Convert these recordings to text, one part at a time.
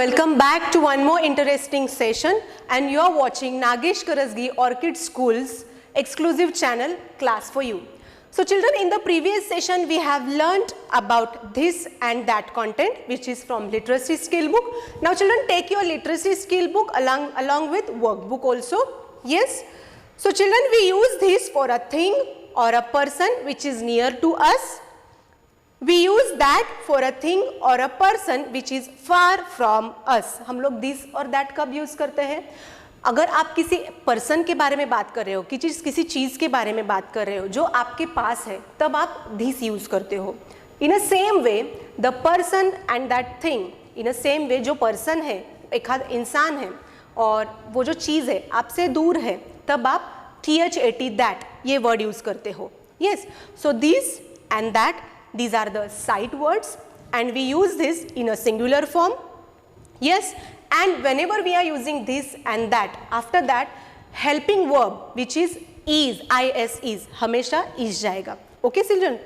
Welcome back to one more interesting session, and you are watching Nagesh Karasgi Orchid School's exclusive channel Class for You. So children, in the previous session we have learnt about this and that content which is from literacy skill book. Now children, take your literacy skill book along with workbook also. Yes. So children, we use this for a thing or a person which is near to us. We use that for a thing or a person which is far from us. हम लोग this और that कब use करते हैं? अगर आप किसी person के बारे में बात कर रहे हो, किसी चीज़ के बारे में बात कर रहे हो जो आपके पास है, तब आप this use करते हो. In a same way, the person and that thing, in a same way जो person है, एक आध इंसान है और वो जो चीज़ है आपसे दूर है, तब आप THAT that ये word use करते हो. Yes, so this and that, these are the sight words and we use this in a singular form. Yes, and whenever we are using this and that, after that helping verb which is is, is, हमेशा is जाएगा. Okay children?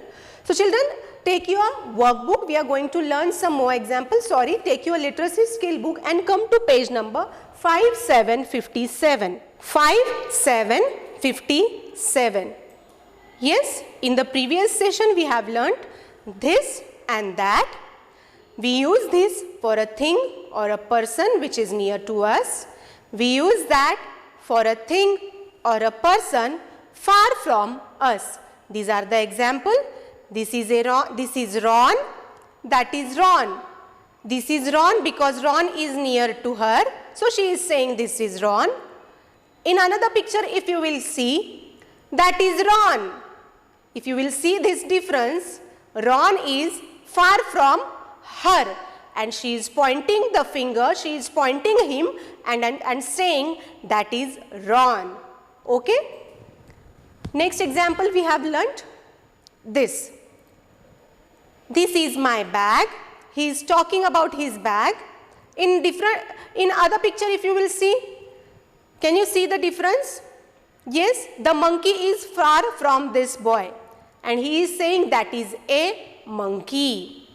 So children, take your workbook. We are going to learn some more examples. Sorry, take your literacy skill book and come to page number 5757. 5757. Yes, in the previous session we have learnt this and that. We use this for a thing or a person which is near to us. We use that for a thing or a person far from us. These are the example. This is Ron, that is Ron. This is Ron because Ron is near to her. So she is saying this is Ron. In another picture, if you will see, that is Ron. If you will see this difference, Ron is far from her and she is pointing the finger, she is pointing him and saying that is Ron. Okay? Next example we have learnt this. This is my bag. He is talking about his bag. In other picture if you will see, can you see the difference? Yes, the monkey is far from this boy and he is saying that is a monkey.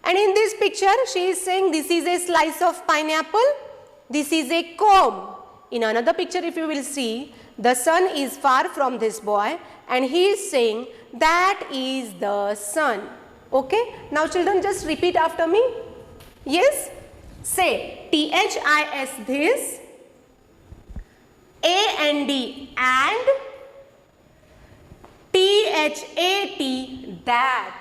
And in this picture she is saying this is a slice of pineapple, this is a comb. In another picture if you will see, the sun is far from this boy and he is saying that is the sun. Okay, now children just repeat after me. Yes, say THIS this, AND and, THAT that,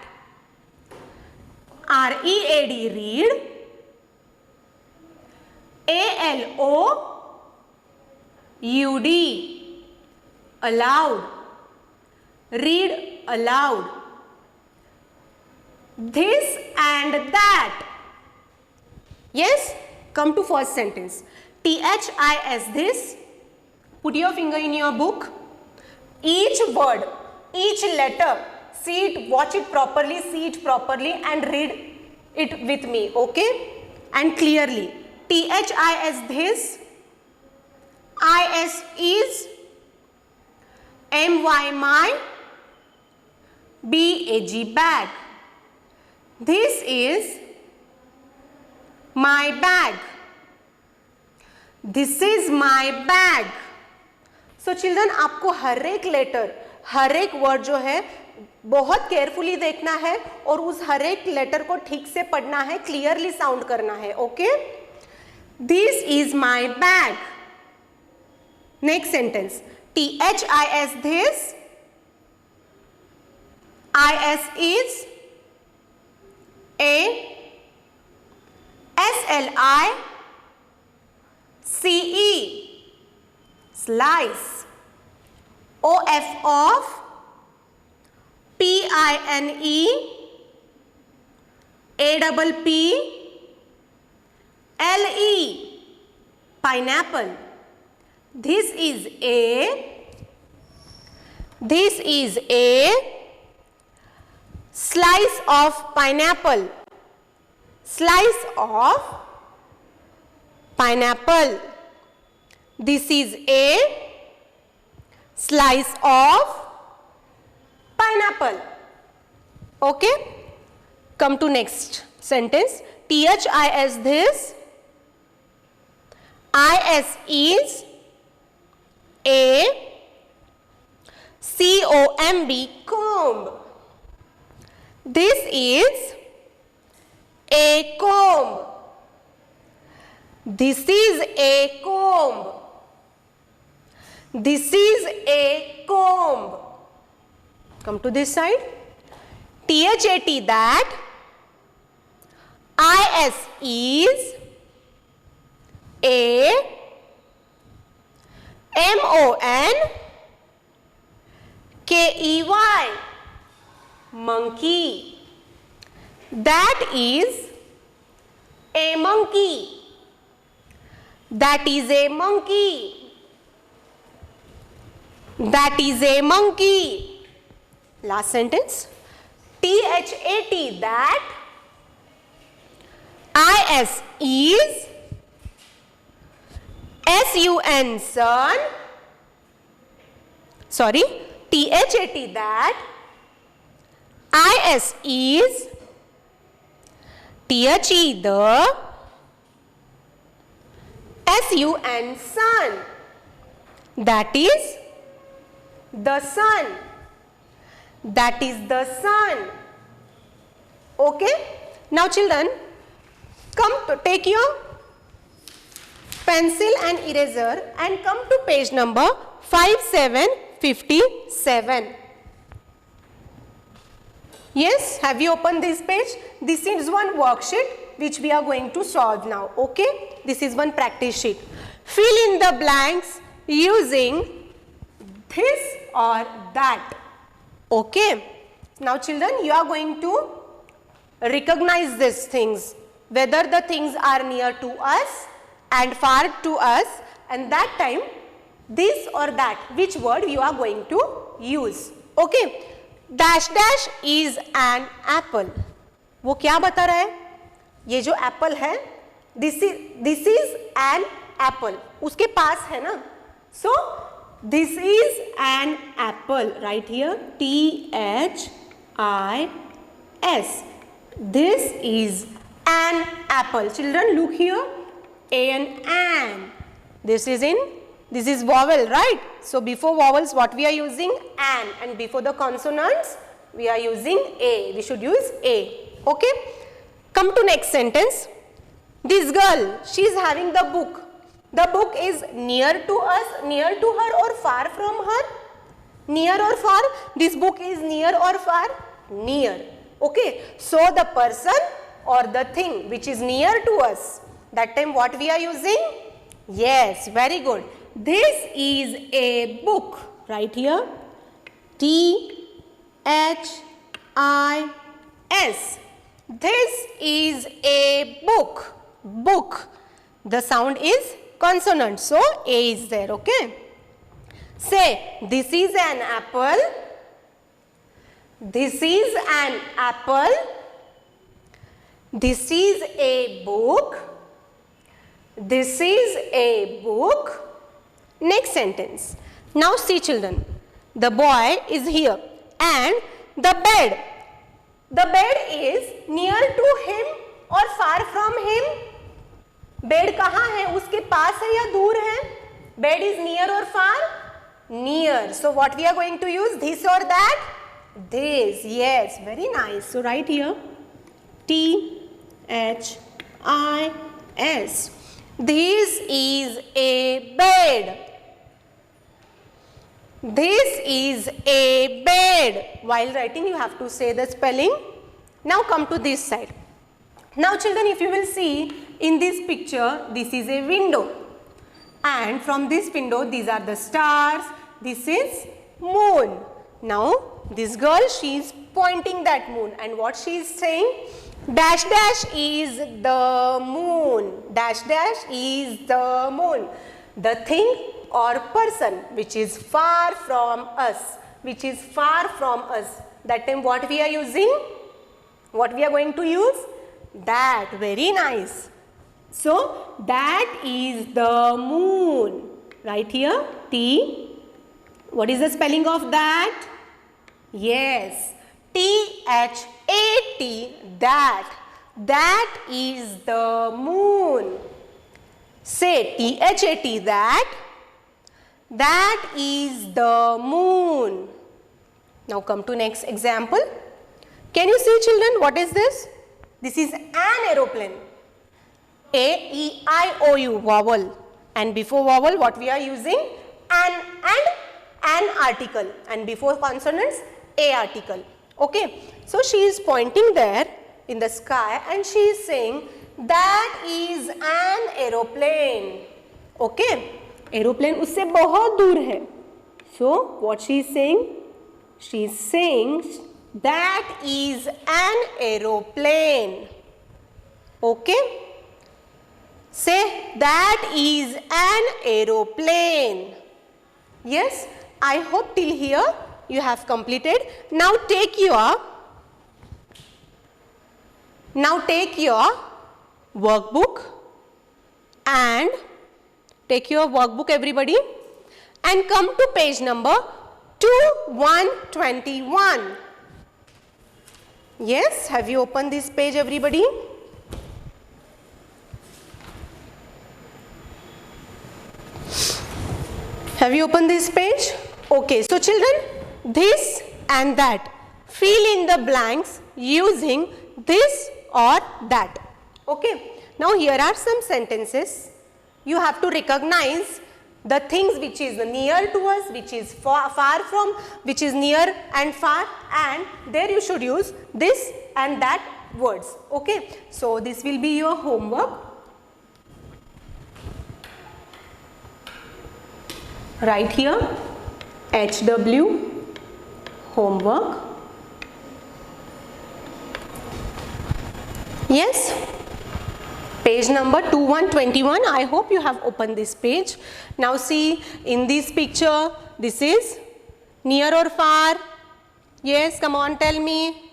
READ read, ALOUD aloud, read aloud. This and that. Yes, come to first sentence. THIS this. Put your finger in your book. Each word, each letter, see it, watch it properly, see it properly and read it with me, okay? And clearly. THIS this, IS is, MY my, BAG bag. This is my bag. This is my bag. So children, आपको हर एक letter, हर एक word जो है बहुत carefully देखना है और उस हर एक लेटर को ठीक से पढ़ना है, क्लियरली साउंड करना है. Okay? This is my bag. Next sentence. THIS this, IS is, A, SLI, CE, slice, OF of, PINE, APP, LE, pineapple. This is a slice of pineapple. Slice of pineapple. This is a slice of pineapple. Okay? Come to next sentence. THIS this, IS is a COMB, comb. This is a comb. This is a comb. This is a comb. Come to this side. THAT, that. IS is a MONKEY, monkey. That is a monkey. That is a monkey. That is a monkey. Last sentence. THAT, that. IS is SUN, sun. Sorry. THAT, that. IS is THE, the. SUN, sun. That is the sun. That is the sun. Okay? Now children, come to take your pencil and eraser and come to page number 5757. Yes, have you opened this page? This is one worksheet which we are going to solve now. Okay? This is one practice sheet. Fill in the blanks using this or that. Okay? Now children, you are going to recognize these things, whether the things are near to us and far to us, and that time this or that, which word you are going to use. Okay? Dash dash is an apple. वो क्या बता रहा है? ये जो Apple है, this is an apple. उसके पास है ना? So this is an apple. Right here, THIS. This is an apple. Children, look here. An. This is vowel, right? So before vowels, what we are using? An. And before the consonants, we are using A. We should use A. Okay? Come to next sentence. This girl, she is having the book. The book is near to us, near to her, or far from her? Near or far? This book is near or far? Near. Okay? So the person or the thing which is near to us, that time what we are using? Yes, very good. This is a book. Right here. THIS. This is a book. Book. The sound is consonant. So A is there. Okay. Say, this is an apple. This is an apple. This is a book. This is a book. Next sentence. Now see children. The boy is here and the bed. The bed is near to him or far from him? Bed कहाँ है? उसके पास है या दूर है? Bed is near or far? Near. So what we are going to use? This or that? This. Yes. Very nice. So write here. THIS. This is a bed. This is a bed. While writing, you have to say the spelling. Now come to this side. Now children, if you will see in this picture, this is a window. And from this window, these are the stars. This is moon. Now, this girl, she is pointing that moon. And what she is saying? Dash dash is the moon. Dash dash is the moon. The thing or person which is far from us. Which is far from us. That time what we are using? What we are going to use? That. Very nice. So, that is the moon. Right here. T. What is the spelling of that? Yes. THAT. That. That is the moon. Say T-H-A-T, that. That is the moon. Now come to next example. Can you see, children, what is this? This is an aeroplane. A-E-I-O-U, vowel. And before vowel, what we are using? An article. And before consonants, a article. Okay. So she is pointing there in the sky and she is saying, that is an aeroplane. Okay. Aeroplane उससे बहुत दूर है. So what she is saying? She is saying that is an aeroplane. Okay. Say that is an aeroplane. Yes, I hope till here you have completed. Now take your workbook and take your workbook, everybody, and come to page number 2121. Yes, have you opened this page, everybody? Have you opened this page? Okay, so children, this and that, fill in the blanks using this or that. Okay, now here are some sentences. You have to recognize the things which is near to us, which is far from, which is near and far, and there you should use this and that words. Okay, so this will be your homework. Right here, HW, homework. Yes, page number 2121. I hope you have opened this page. Now see, in this picture, this is near or far? Yes, come on, tell me.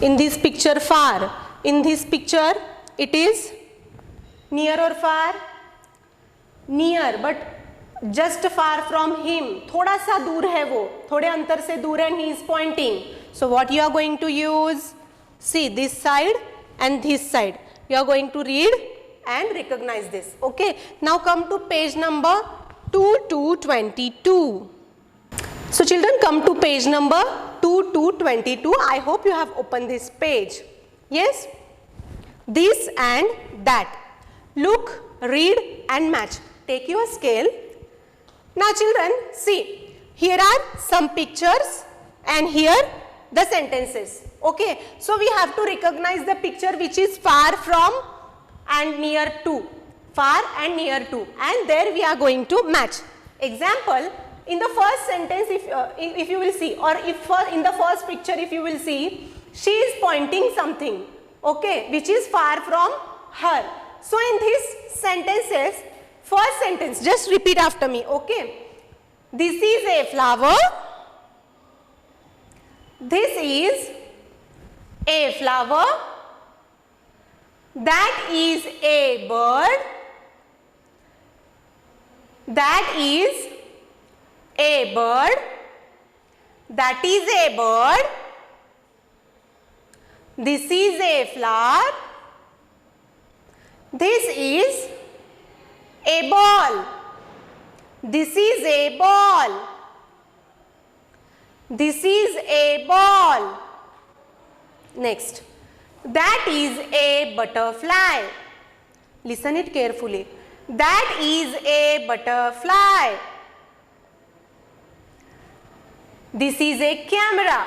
In this picture, far. In this picture, it is near or far? Near, but just far from him. थोड़ा सा दूर है वो, थोड़े अंतर से दूर, and he is pointing. So what you are going to use? See this side and this side. You are going to read and recognize this. Okay. Now come to page number 2222. So children, come to page number 2222. I hope you have opened this page. Yes, this and that. Look, read and match. Take your scale. Now children, see, here are some pictures and here the sentences. Okay, so we have to recognize the picture which is far from and near to. Far and near to, and there we are going to match. Example, in the first sentence, if you will see, or in the first picture if you will see, she is pointing something, okay, which is far from her. So in these sentences, first sentence, just repeat after me, okay. This is a flower. This is a flower. That is a bird. That is a bird. That is a bird. This is a flower. This is a ball. This is a ball. This is a ball. Next. That is a butterfly. Listen it carefully. That is a butterfly. This is a camera.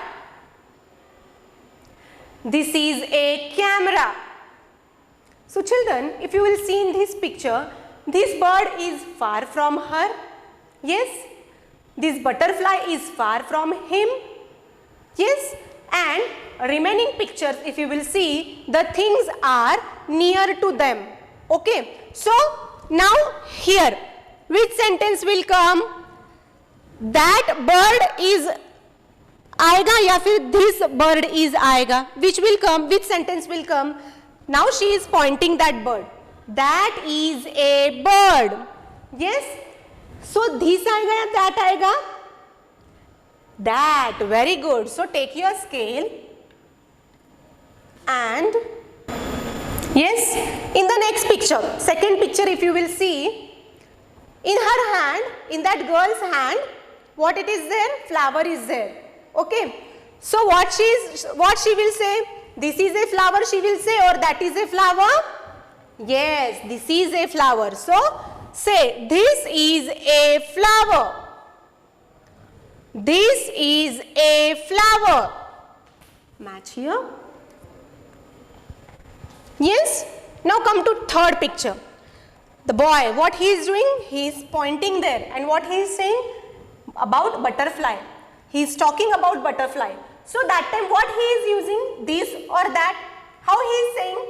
This is a camera. So children, if you will see in this picture, this bird is far from her. Yes. This butterfly is far from him. Yes. And remaining pictures, if you will see, the things are near to them. Okay. So now here, which sentence will come? That bird is आएगा या फिर this bird is आएगा? Which will come? Which sentence will come? Now she is pointing that bird. That is a bird. Yes. So this आएगा या that आएगा? That. Very good. So take your scale and yes, in the next picture, second picture, if you will see, in her hand, in that girl's hand, what it is there? Flower is there. Okay. So what she will say? This is a flower, she will say, or that is a flower? Yes, this is a flower. So say, this is a flower. This is a flower. Match here. Yes. Now come to third picture. The boy, what he is doing? He is pointing there, and what he is saying? About butterfly. He is talking about butterfly. So that time what he is using? This or that? How he is saying?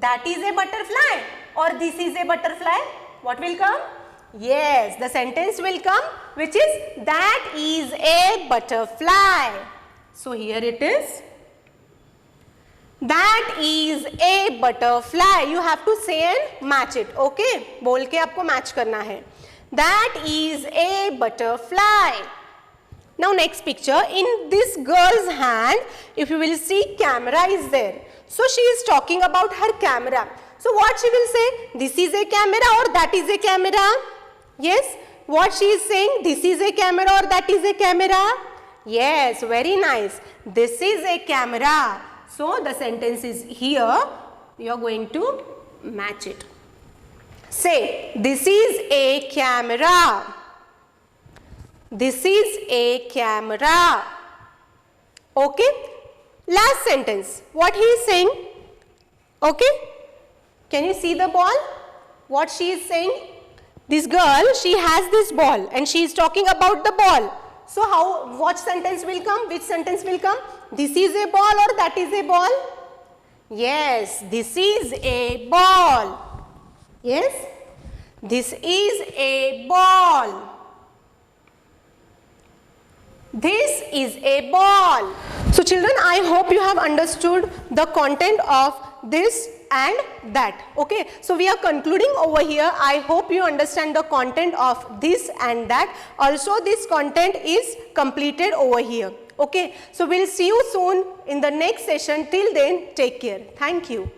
That is a butterfly or this is a butterfly? What will come? Yes, the sentence will come, which is that is a butterfly. So here it is. That is a butterfly. You have to say and match it. Okay? बोल के आपको match करना है. That is a butterfly. Now next picture, in this girl's hand, if you will see, camera is there. So she is talking about her camera. So what she will say? This is a camera or that is a camera? Yes. What she is saying? This is a camera or that is a camera? Yes, very nice. This is a camera. So the sentence is here. You are going to match it. Say, this is a camera. This is a camera. Okay. Last sentence. What he is saying? Okay. Can you see the ball? What she is saying? This girl, she has this ball and she is talking about the ball. So what sentence will come? Which sentence will come? This is a ball or that is a ball? Yes, this is a ball. Yes, this is a ball. This is a ball. So children, I hope you have understood the content of this and that. Okay, so we are concluding over here. I hope you understand the content of this and that. Also, this content is completed over here. Okay, so we'll see you soon in the next session. Till then, take care. Thank you.